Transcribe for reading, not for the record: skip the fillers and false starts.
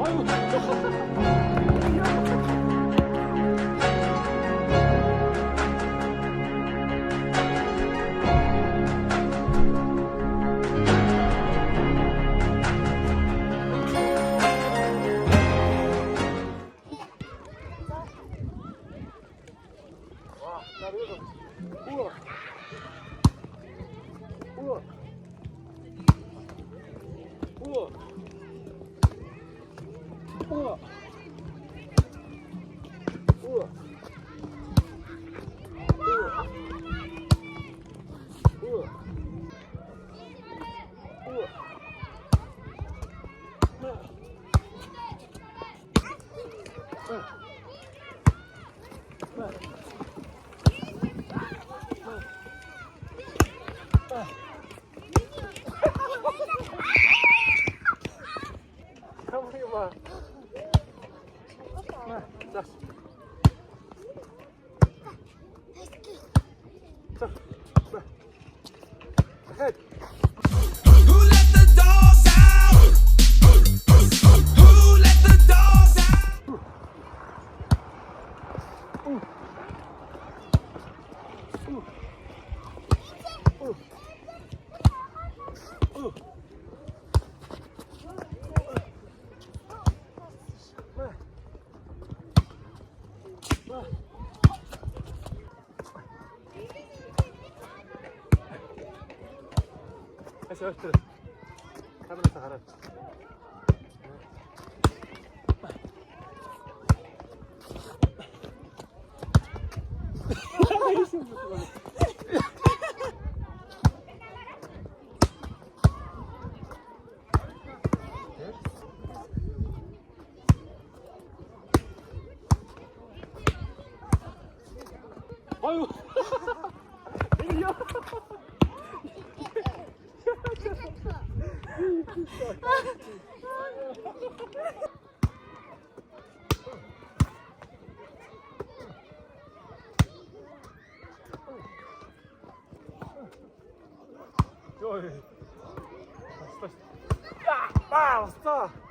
우와. 우와. 우와. 우와. 우와. 우와. 우와. 가만히 봐. 자. 자. 헤드. Who let the dogs out? Who let the dogs out? 했어, 했어. 가면서 가라. 아유. 이리야. 어이. 야, 왔어.